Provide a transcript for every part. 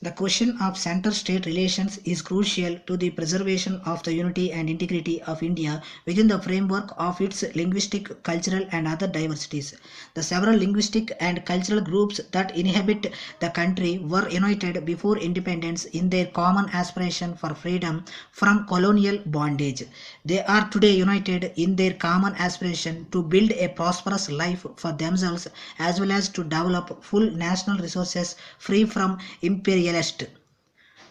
The question of center-state relations is crucial to the preservation of the unity and integrity of India within the framework of its linguistic, cultural and other diversities. The several linguistic and cultural groups that inhabit the country were united before independence in their common aspiration for freedom from colonial bondage. They are today united in their common aspiration to build a prosperous life for themselves as well as to develop full national resources free from imperialist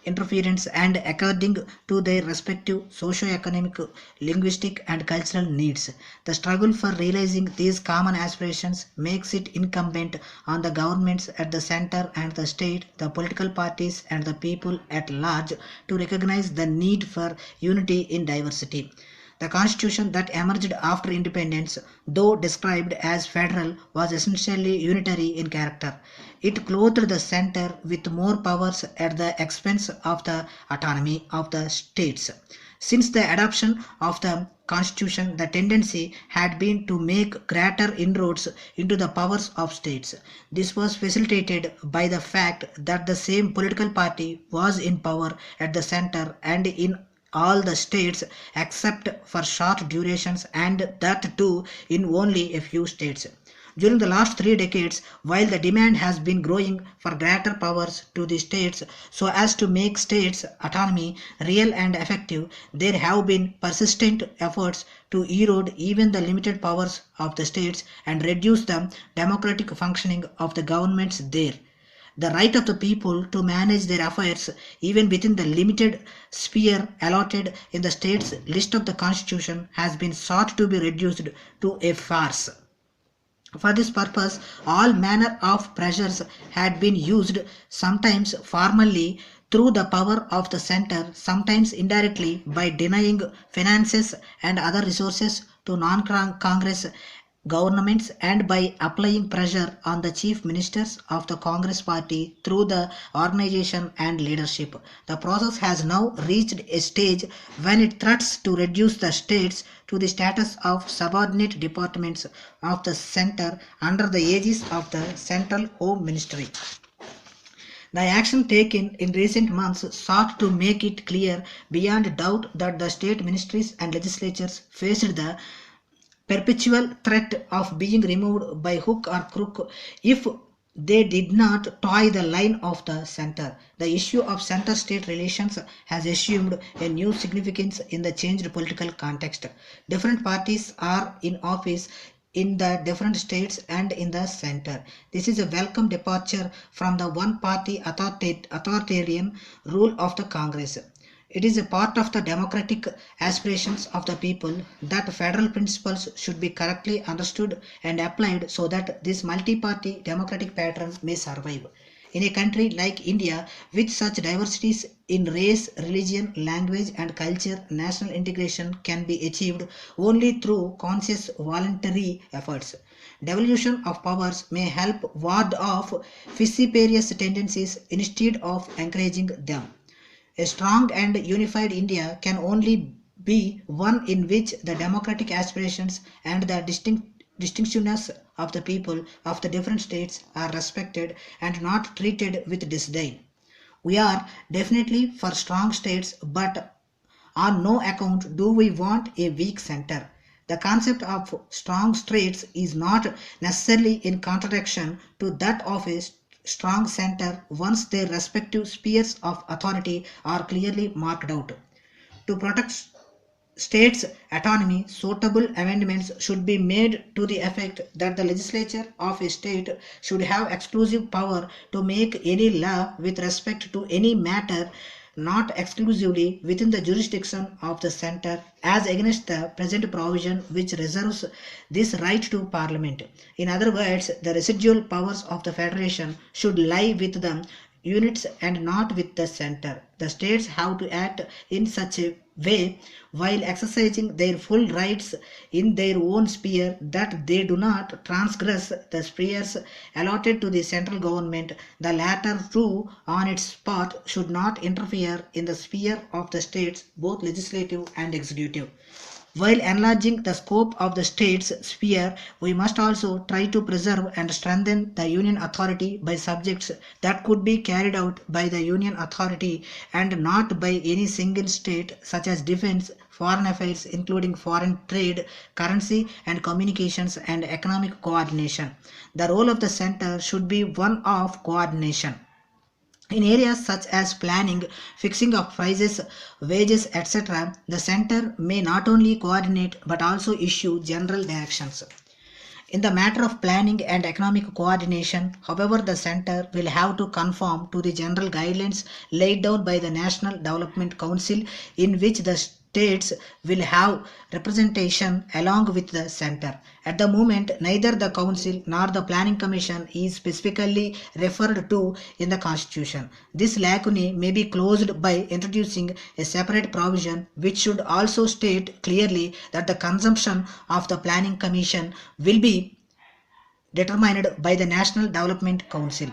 interference and according to their respective socio-economic, linguistic and cultural needs. The struggle for realizing these common aspirations makes it incumbent on the governments at the center and the state, the political parties and the people at large to recognize the need for unity in diversity. The constitution that emerged after independence, though described as federal, was essentially unitary in character. It clothed the center with more powers at the expense of the autonomy of the states. Since the adoption of the constitution, the tendency had been to make greater inroads into the powers of states. This was facilitated by the fact that the same political party was in power at the center and in all the states except for short durations, and that too in only a few states. During the last 3 decades, while the demand has been growing for greater powers to the states so as to make states' autonomy real and effective, there have been persistent efforts to erode even the limited powers of the states and reduce the democratic functioning of the governments there. The right of the people to manage their affairs even within the limited sphere allotted in the state's list of the constitution has been sought to be reduced to a farce. For this purpose, all manner of pressures had been used, sometimes formally through the power of the center, sometimes indirectly by denying finances and other resources to non-Congress governments and by applying pressure on the chief ministers of the Congress party through the organization and leadership. The process has now reached a stage when it threatens to reduce the states to the status of subordinate departments of the center under the aegis of the Central Home Ministry. The action taken in recent months sought to make it clear beyond doubt that the state ministries and legislatures faced the perpetual threat of being removed by hook or crook if they did not toe the line of the center. The issue of center-state relations has assumed a new significance in the changed political context. Different parties are in office in the different states and in the center. This is a welcome departure from the one-party authoritarian rule of the Congress. It is a part of the democratic aspirations of the people that federal principles should be correctly understood and applied so that this multi-party democratic pattern may survive. In a country like India, with such diversities in race, religion, language and culture, national integration can be achieved only through conscious voluntary efforts. Devolution of powers may help ward off vociferous tendencies instead of encouraging them. A strong and unified India can only be one in which the democratic aspirations and the distinctiveness of the people of the different states are respected and not treated with disdain. We are definitely for strong states, but on no account do we want a weak center. The concept of strong states is not necessarily in contradiction to that of a strong center once their respective spheres of authority are clearly marked out. To protect states' autonomy, suitable amendments should be made to the effect that the legislature of a state should have exclusive power to make any law with respect to any matter not exclusively within the jurisdiction of the center, as against the present provision which reserves this right to Parliament. In other words, the residual powers of the Federation should lie with the units and not with the center. The states have to act in such a way while exercising their full rights in their own sphere that they do not transgress the spheres allotted to the central government. The latter too on its part should not interfere in the sphere of the states, both legislative and executive. While enlarging the scope of the state's sphere, we must also try to preserve and strengthen the union authority by subjects that could be carried out by the union authority and not by any single state, such as defense, foreign affairs including foreign trade, currency and communications, and economic coordination. The role of the center should be one of coordination. In areas such as planning, fixing of prices, wages, etc., the center may not only coordinate but also issue general directions. In the matter of planning and economic coordination, however, the center will have to conform to the general guidelines laid down by the National Development Council, in which the states will have representation along with the center. At the moment, neither the council nor the planning commission is specifically referred to in the constitution. This lacuna may be closed by introducing a separate provision which should also state clearly that the consumption of the planning commission will be determined by the National Development Council.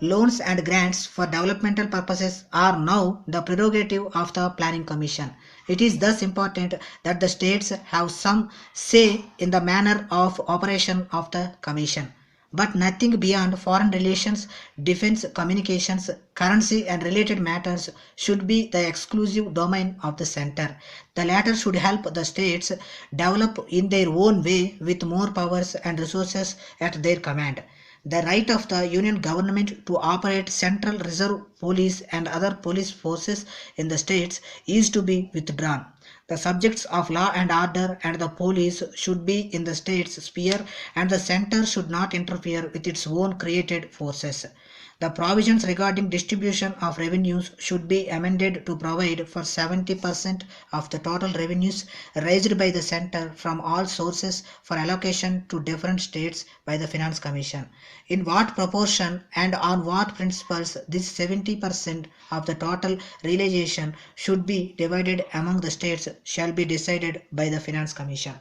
Loans and grants for developmental purposes are now the prerogative of the Planning Commission. It is thus important that the states have some say in the manner of operation of the Commission. But nothing beyond foreign relations, defense, communications, currency and related matters should be the exclusive domain of the center. The latter should help the states develop in their own way with more powers and resources at their command. The right of the union government to operate central reserve police and other police forces in the states is to be withdrawn. The subjects of law and order and the police should be in the state's sphere, and the center should not interfere with its own created forces. The provisions regarding distribution of revenues should be amended to provide for 70% of the total revenues raised by the center from all sources for allocation to different states by the Finance Commission. In what proportion and on what principles this 70% of the total realization should be divided among the states shall be decided by the Finance Commission.